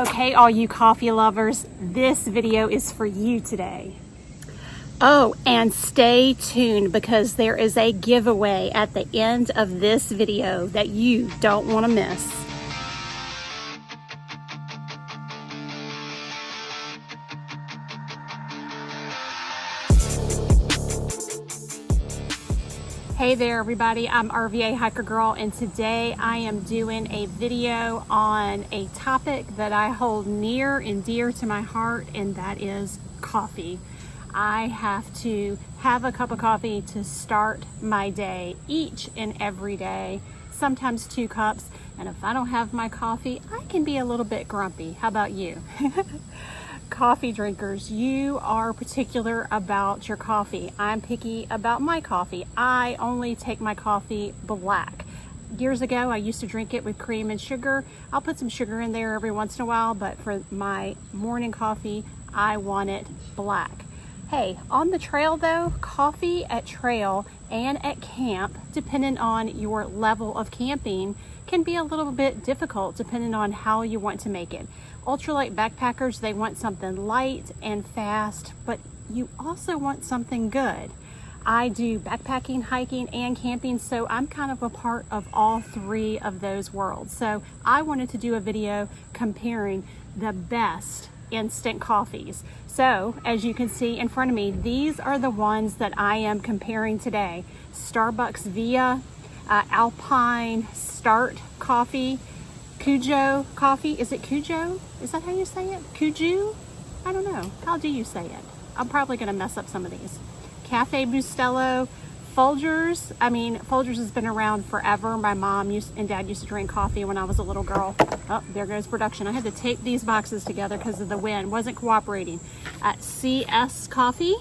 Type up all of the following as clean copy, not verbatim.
Okay, all you coffee lovers, this video is for you today. Oh, and stay tuned because there is a giveaway at the end of this video that you don't want to miss. Hey there everybody, I'm RVA Hiker Girl, and today I am doing a video on a topic that I hold near and dear to my heart, and that is coffee. I have to have a cup of coffee to start my day each and every day, sometimes 2 cups, and if I don't have my coffee, I can be a little bit grumpy. How about you? Coffee drinkers, you are particular about your coffee. I'm picky about my coffee. I only take my coffee black. Years ago, I used to drink it with cream and sugar. I'll put some sugar in there every once in a while, but for my morning coffee, I want it black. Hey, on the trail though, coffee at trail and at camp, depending on your level of camping, can be a little bit difficult depending on how you want to make it. Ultralight backpackers, they want something light and fast, but you also want something good. I do backpacking, hiking, and camping, so I'm kind of a part of all 3 of those worlds. So I wanted to do a video comparing the best instant coffees. So as you can see in front of me, these are the ones that I am comparing today. Starbucks Via, Alpine Start Coffee, Cujo Coffee. Is it Cujo? Is that how you say it? Cujo? I don't know. How do you say it? I'm probably going to mess up some of these. Cafe Bustelo, Folgers. I mean, Folgers has been around forever. My mom and dad used to drink coffee when I was a little girl. Oh, there goes production. I had to tape these boxes together because of the wind. Wasn't cooperating. C.S.Coffee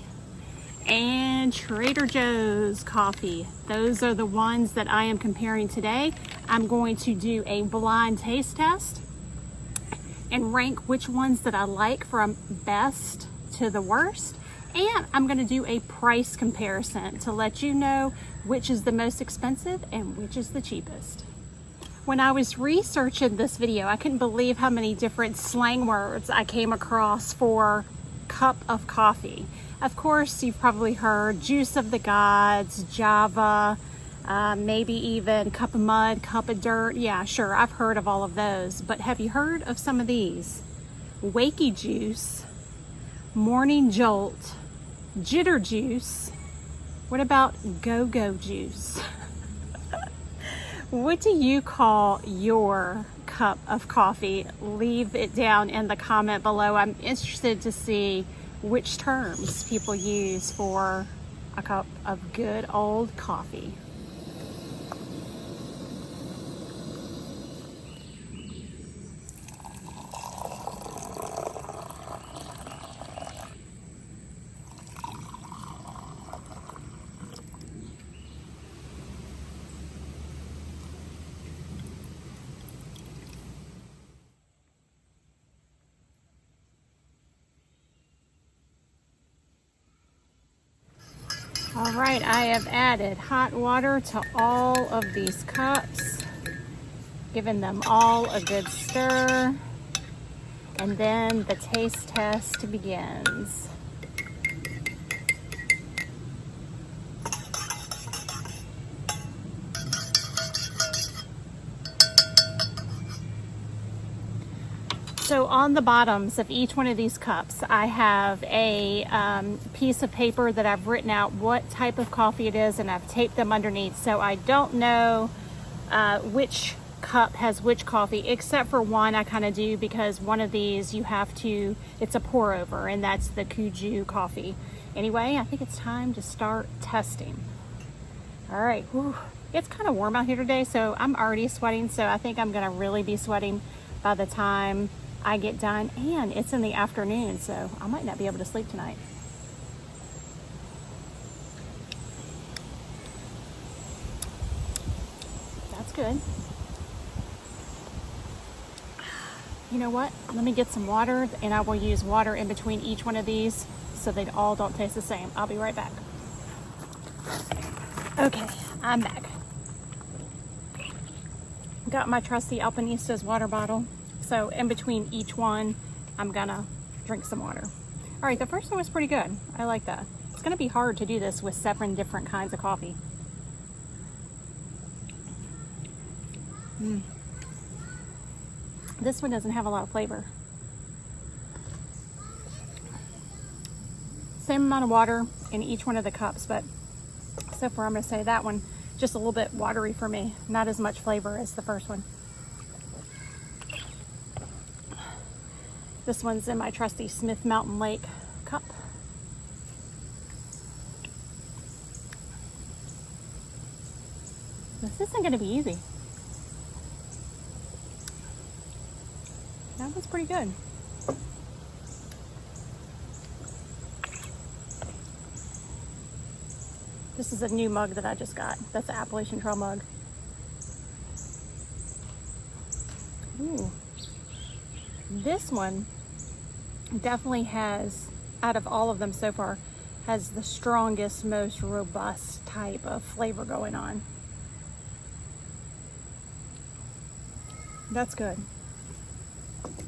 and Trader Joe's coffee. Those are the ones that I am comparing today. I'm going to do a blind taste test and rank which ones that I like from best to the worst. And I'm going to do a price comparison to let you know which is the most expensive and which is the cheapest. When I was researching this video, I couldn't believe how many different slang words I came across for cup of coffee. Of course, you've probably heard juice of the gods, Java, maybe even cup of mud, cup of dirt. Yeah, sure, I've heard of all of those. But have you heard of some of these? Wakey juice, morning jolt, jitter juice. What about go-go juice? What do you call your cup of coffee? Leave it down in the comment below. I'm interested to see which terms people use for a cup of good old coffee. All right, I have added hot water to all of these cups, giving them all a good stir, and then the taste test begins. So on the bottoms of each one of these cups, I have a piece of paper that I've written out what type of coffee it is, and I've taped them underneath. So I don't know which cup has which coffee, except for one I kind of do, because one of these you have to, it's a pour over, and that's the Cujo coffee. Anyway, I think it's time to start testing. All right, whew. It's kind of warm out here today, so I'm already sweating, so I think I'm gonna really be sweating by the time I get done, and it's in the afternoon, so I might not be able to sleep tonight. That's good. You know what? Let me get some water, and I will use water in between each one of these so they all don't taste the same. I'll be right back. Okay, I'm back. Got my trusty Alpinista's water bottle. So in between each one, I'm gonna drink some water. All right, the first one was pretty good. I like that. It's gonna be hard to do this with 7 different kinds of coffee. This one doesn't have a lot of flavor. Same amount of water in each one of the cups, but so far I'm gonna say that one just a little bit watery for me. Not as much flavor as the first one. This one's in my trusty Smith Mountain Lake cup. This isn't gonna be easy. That was pretty good. This is a new mug that I just got. That's an Appalachian Trail mug. Ooh. This one definitely has, out of all of them so far, has the strongest, most robust type of flavor going on. That's good.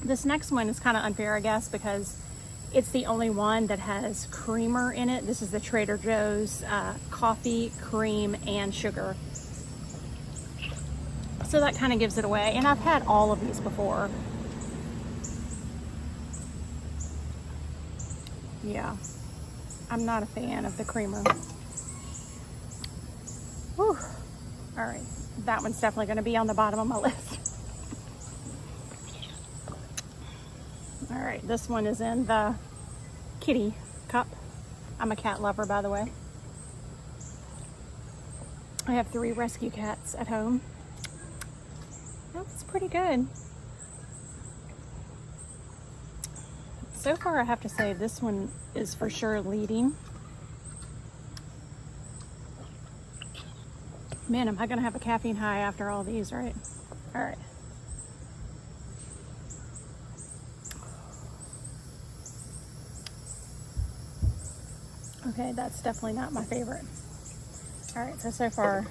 This next one is kind of unfair, I guess, because it's the only one that has creamer in it. This is the Trader Joe's coffee, cream, and sugar. So that kind of gives it away. And I've had all of these before. Yeah, I'm not a fan of the creamer. Whew. All right, that one's definitely going to be on the bottom of my list. All right, this one is in the kitty cup. I'm a cat lover, by the way. I have 3 rescue cats at home. That's pretty good. So far, I have to say this one is for sure leading. Man, am I gonna have a caffeine high after all these, right? All right. Okay, that's definitely not my favorite. All right, so far,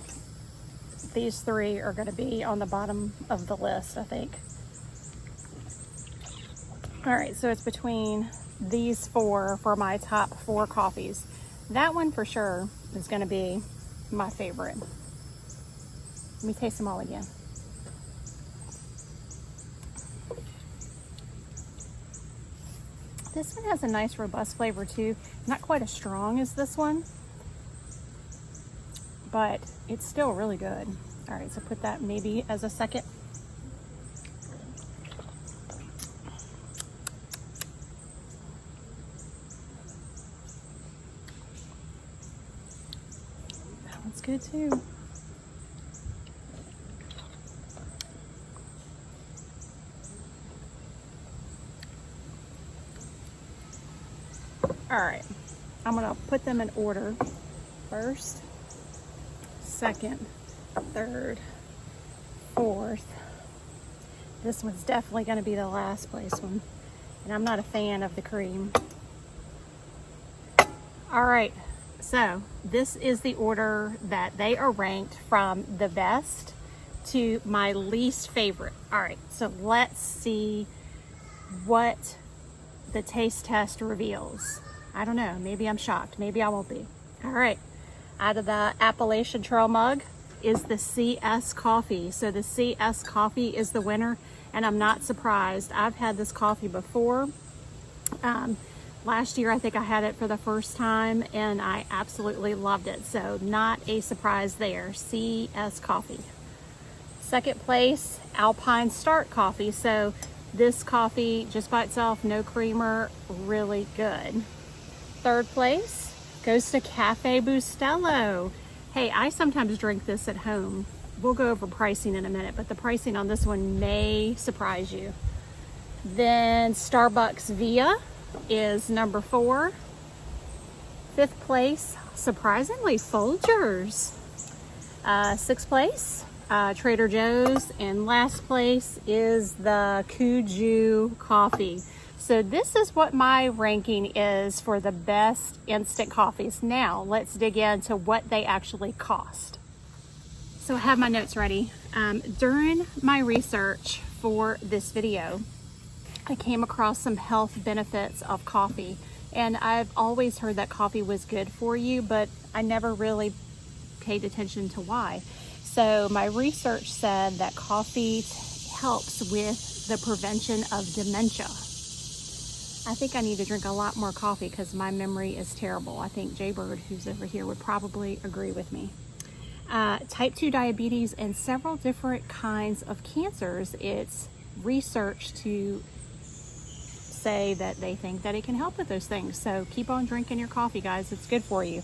these 3 are gonna be on the bottom of the list, I think. All right, so it's between these 4 for my top 4 coffees. That one for sure is gonna be my favorite. Let me taste them all again. This one has a nice robust flavor too. Not quite as strong as this one, but it's still really good. All right, so put that maybe as a second. That one's good too. All right, I'm gonna put them in order. First, second, third, fourth. This one's definitely gonna be the last place one. And I'm not a fan of the cream. All right, so this is the order that they are ranked from the best to my least favorite. All right, so let's see what the taste test reveals. I don't know, maybe I'm shocked, maybe I won't be. All right, out of the Appalachian Trail mug is the C.S.Coffee. So the C.S.Coffee is the winner, and I'm not surprised. I've had this coffee before. Last year, I think I had it for the first time, and I absolutely loved it. So not a surprise there, C.S.Coffee. Second place, Alpine Start Coffee. So this coffee, just by itself, no creamer, really good. Third place goes to Cafe Bustelo. Hey, I sometimes drink this at home. We'll go over pricing in a minute, but the pricing on this one may surprise you. Then Starbucks Via is number 4. Fifth place, surprisingly, Folgers. Sixth place, Trader Joe's. And last place is the Kuju Coffee. So this is what my ranking is for the best instant coffees. Now let's dig into what they actually cost. So I have my notes ready. During my research for this video, I came across some health benefits of coffee. And I've always heard that coffee was good for you, but I never really paid attention to why. So my research said that coffee helps with the prevention of dementia. I think I need to drink a lot more coffee because my memory is terrible. I think Jaybird, who's over here, would probably agree with me. Type 2 diabetes and several different kinds of cancers. It's research to say that they think that it can help with those things. So keep on drinking your coffee, guys. It's good for you.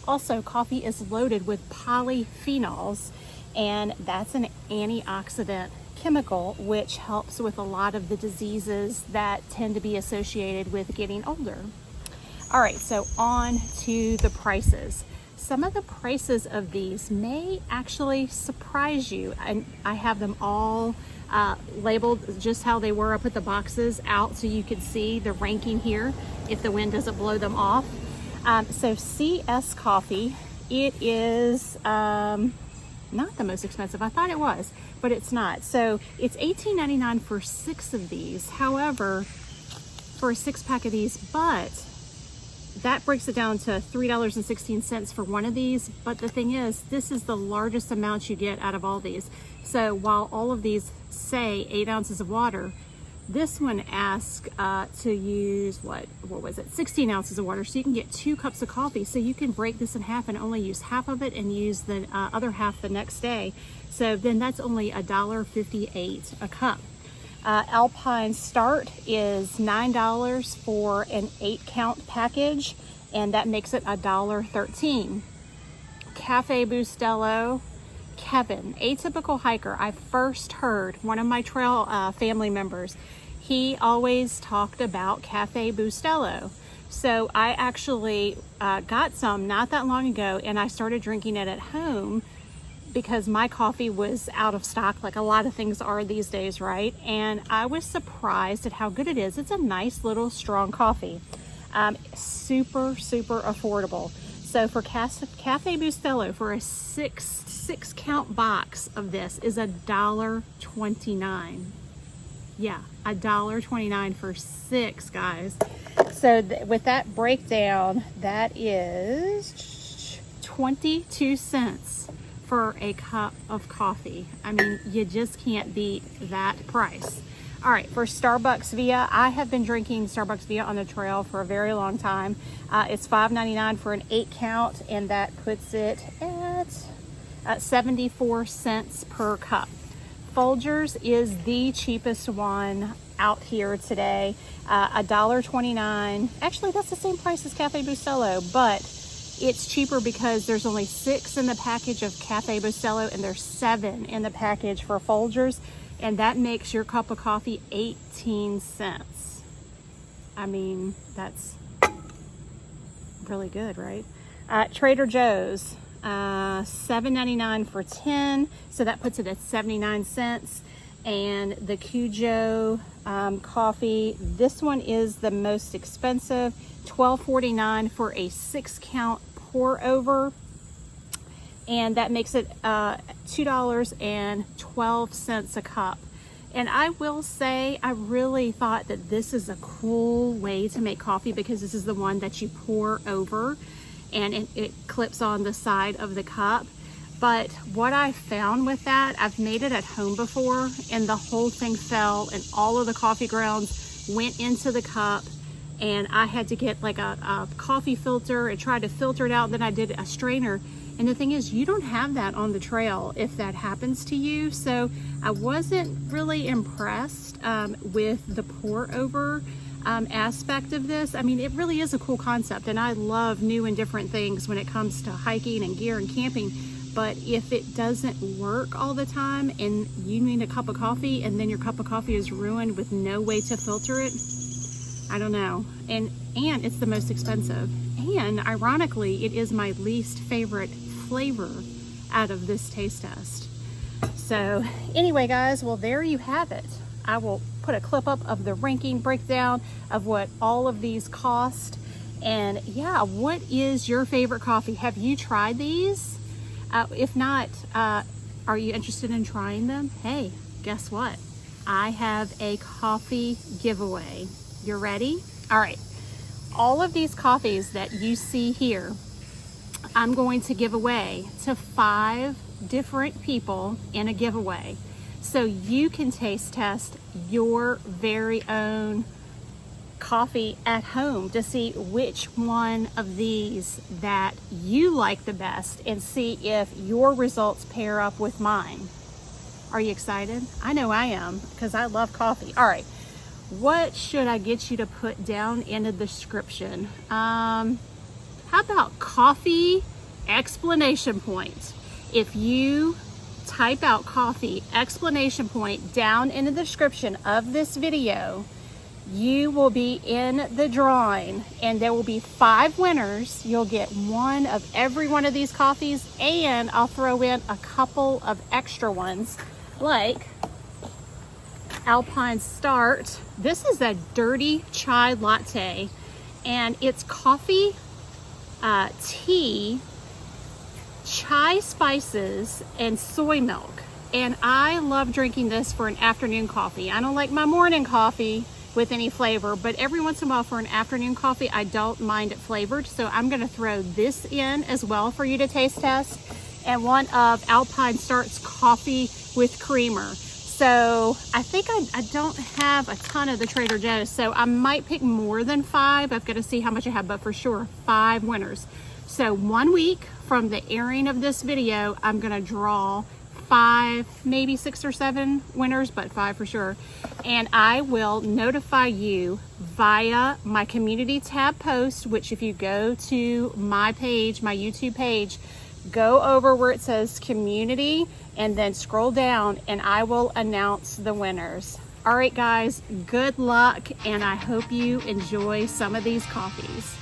Also, coffee is loaded with polyphenols, and that's an antioxidant chemical which helps with a lot of the diseases that tend to be associated with getting older. All right, so on to the prices. Some of the prices of these may actually surprise you, and I have them all labeled just how they were. I put the boxes out so you can see the ranking here if the wind doesn't blow them off. So C.S.Coffee, it is not the most expensive. I thought it was, but it's not. So it's $18.99 for 6 of these. However, for a 6-pack of these, but that breaks it down to $3.16 for one of these. But the thing is, this is the largest amount you get out of all these. So while all of these say 8 ounces of water, this one asks to use, what was it, 16 ounces of water. So you can get 2 cups of coffee. So you can break this in half and only use half of it and use the other half the next day. So then that's only $1.58 a cup. Alpine Start is $9 for an 8-count package, and that makes it $1.13. Cafe Bustelo, Kevin, atypical hiker. I first heard one of my trail family members. He always talked about Cafe Bustelo. So I actually got some not that long ago, and I started drinking it at home because my coffee was out of stock, like a lot of things are these days, right? And I was surprised at how good it is. It's a nice little strong coffee. Super, super affordable. So for Cafe Bustelo, for a six count box of this is $1.29. Yeah, $1.29 for 6, guys. So with that breakdown, that is 22 cents for a cup of coffee. I mean, you just can't beat that price. All right, for Starbucks Via, I have been drinking Starbucks Via on the trail for a very long time. It's $5.99 for an 8-count, and that puts it at 74 cents per cup. Folgers is the cheapest one out here today, $1.29. Actually, that's the same price as Cafe Bustelo, but it's cheaper because there's only 6 in the package of Cafe Bustelo and there's 7 in the package for Folgers, and that makes your cup of coffee 18 cents. I mean, that's really good, right? Trader Joe's, $7.99 for 10, so that puts it at 79 cents. And the Cujo coffee, this one is the most expensive, $12.49 for a 6-count pour over, and that makes it $2.12 a cup. And I will say, I really thought that this is a cool way to make coffee because this is the one that you pour over and it clips on the side of the cup. But what I found with that, I've made it at home before, and the whole thing fell and all of the coffee grounds went into the cup, and I had to get like a coffee filter and try to filter it out. Then I did a strainer. And the thing is, you don't have that on the trail if that happens to you. So I wasn't really impressed with the pour over aspect of this. I mean, it really is a cool concept, and I love new and different things when it comes to hiking and gear and camping. But if it doesn't work all the time and you need a cup of coffee and then your cup of coffee is ruined with no way to filter it, I don't know. And it's the most expensive. And ironically, it is my least favorite flavor out of this taste test. So anyway, guys, well, there you have it. I will put a clip up of the ranking breakdown of what all of these cost. And yeah, what is your favorite coffee? Have you tried these? If not, are you interested in trying them? Hey, guess what? I have a coffee giveaway. You ready? All right. All of these coffees that you see here, I'm going to give away to 5 different people in a giveaway. So you can taste test your very own coffee at home to see which one of these that you like the best and see if your results pair up with mine. Are you excited? I know I am, because I love coffee. All right, what should I get you to put down in the description? How about coffee explanation point? If you type out coffee explanation point down in the description of this video, you will be in the drawing, and there will be 5 winners. You'll get one of every one of these coffees, and I'll throw in a couple of extra ones like Alpine Start. This is a dirty chai latte, and it's coffee, tea, chai spices, and soy milk. And I love drinking this for an afternoon coffee. I don't like my morning coffee with any flavor, but every once in a while for an afternoon coffee, I don't mind it flavored. So I'm gonna throw this in as well for you to taste test, and one of Alpine Start's coffee with creamer. So I think I don't have a ton of the Trader Joe's, so I might pick more than 5. I've got to see how much I have, but for sure 5 winners. So 1 week from the airing of this video, I'm gonna draw 5, maybe 6 or 7 winners, but 5 for sure. And I will notify you via my community tab post, which if you go to my page, my YouTube page, go over where it says community and then scroll down, and I will announce the winners. All right, guys, good luck, and I hope you enjoy some of these coffees.